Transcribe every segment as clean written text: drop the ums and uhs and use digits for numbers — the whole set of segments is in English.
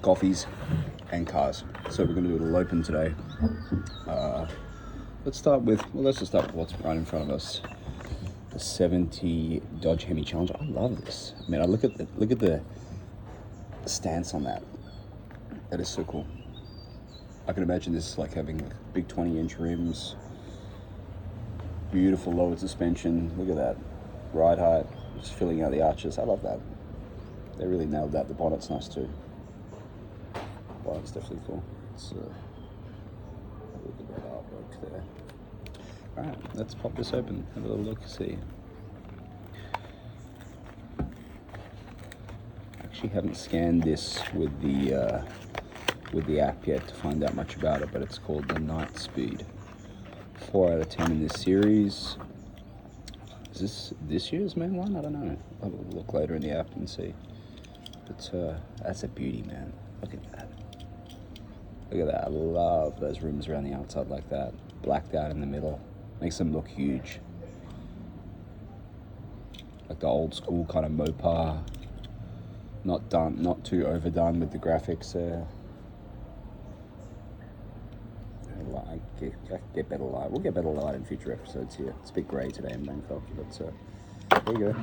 coffees, and cars. So we're going to do a little open today. Let's just start with what's right in front of us. The 70 Dodge Hemi Challenger. I love this. I mean, I look at the stance on that. That is so cool. I can imagine this like having big 20-inch rims, beautiful lowered suspension. Look at that ride height, just filling out the arches. I love that. They really nailed that. The bonnet's nice too. Bonnet's definitely cool. It's look at that artwork there. All right, let's pop this open. Have a little look. See. Actually, haven't scanned this with the app yet to find out much about it, but it's called the Night Speed. 4 out of 10 in this series. Is this year's main one? I don't know. I'll have a look later in the app and see. But that's a beauty, man. Look at that. Look at that. I love those rims around the outside like that. Blacked out in the middle. Makes them look huge. Like the old school kind of Mopar. Not too overdone with the graphics there. Get better light. We'll get better light in future episodes here. It's a bit grey today in Bangkok, but there you go.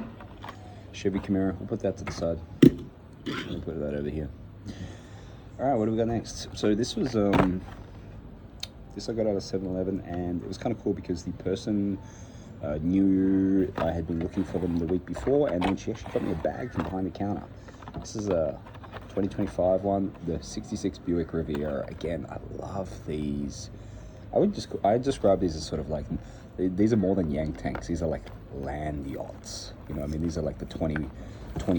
Chevy Camaro. We'll put that to the side. We'll put that over here. All right, what do we got next? So this was this I got out of 7-Eleven, and it was kind of cool because the person knew I had been looking for them the week before, and then she actually got me a bag from behind the counter. This is a 2025 one, the 66 Buick Riviera. Again, I love these. I describe these as sort of like, these are more than Yank tanks. These are like land yachts. You know, I mean, these are like the 20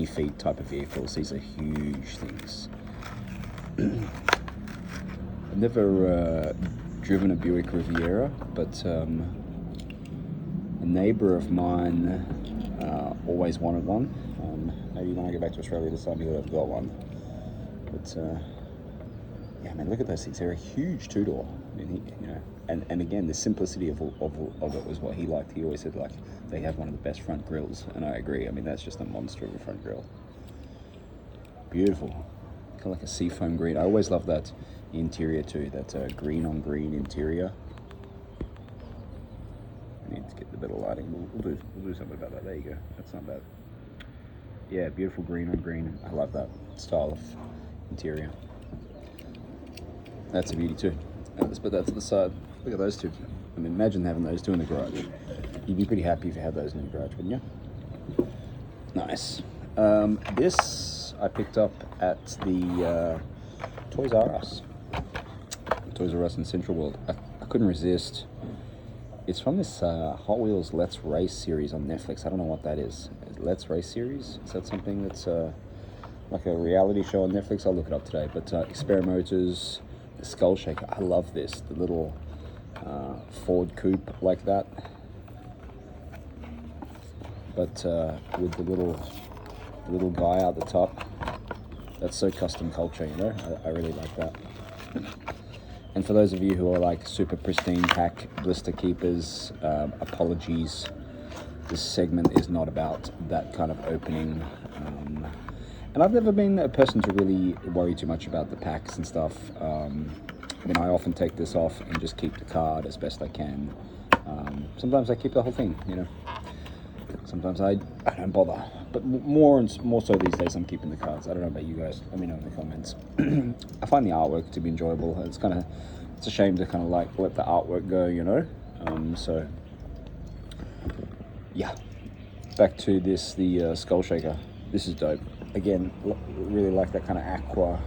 feet type of vehicles. These are huge things. I've never driven a Buick Riviera, but a neighbor of mine always wanted one. Maybe when I get back to Australia this time, he'll have got one. But yeah, man, look at those things. They're a huge two-door. I mean, you know, and again, the simplicity of it was what he liked. He always said like they have one of the best front grills, and I agree. I mean, that's just a monster of a front grill. Beautiful, kind of like a seafoam green. I always love that interior too. That green on green interior. I need to get the better lighting. We'll do something about that. There you go. That's not bad. Yeah, beautiful green on green. I love that style of interior. That's a beauty too. Let's put that to the side. Look at those two. I mean, imagine having those two in the garage. You'd be pretty happy if you had those in the garage, wouldn't you? Nice. This I picked up at the Toys R Us. Toys R Us in Central World. I couldn't resist. It's from this Hot Wheels Let's Race series on Netflix. I don't know what that is. Let's Race series? Is that something that's like a reality show on Netflix? I'll look it up today. But Experimotors, the Skull Shaker. I love this. The little Ford coupe like that. But with the little guy out the top. That's so custom culture, you know? I really like that. And for those of you who are like super pristine pack blister keepers, apologies. This segment is not about that kind of opening. And I've never been a person to really worry too much about the packs and stuff. I mean, I often take this off and just keep the card as best I can. Sometimes I keep the whole thing, you know. Sometimes I don't bother. But more so these days, I'm keeping the cards. I don't know about you guys. Let me know in the comments. I find the artwork to be enjoyable. It's a shame to kind of like let the artwork go, you know. So yeah, back to this, the Skull Shaker. This is dope. Again, really like that kind of aqua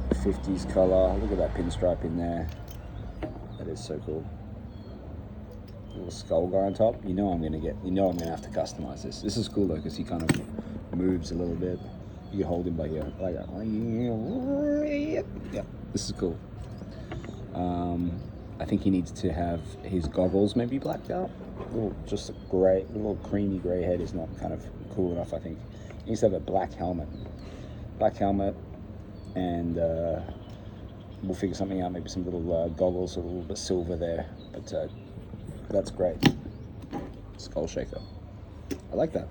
50s color. Look at that pinstripe in there. That is so cool. Little skull guy on top. I'm gonna have to customize this. This is cool though, because he kind of moves a little bit. You can hold him by here like that. Yeah, this is cool. I think he needs to have his goggles maybe blacked out. Just a little creamy gray head is not kind of cool enough. I think he needs to have a black helmet, and we'll figure something out. Maybe some little goggles, a little bit silver there. But that's great. Skull Shaker. I like that.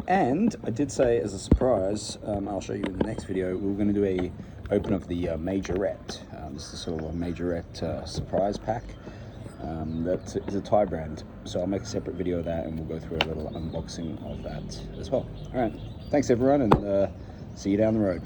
And I did say as a surprise, I'll show you in the next video, we were going to do a open of the Majorette. This is sort of a Majorette surprise pack. That is a Thai brand, so I'll make a separate video of that and we'll go through a little unboxing of that as well. All right, thanks everyone, and see you down the road.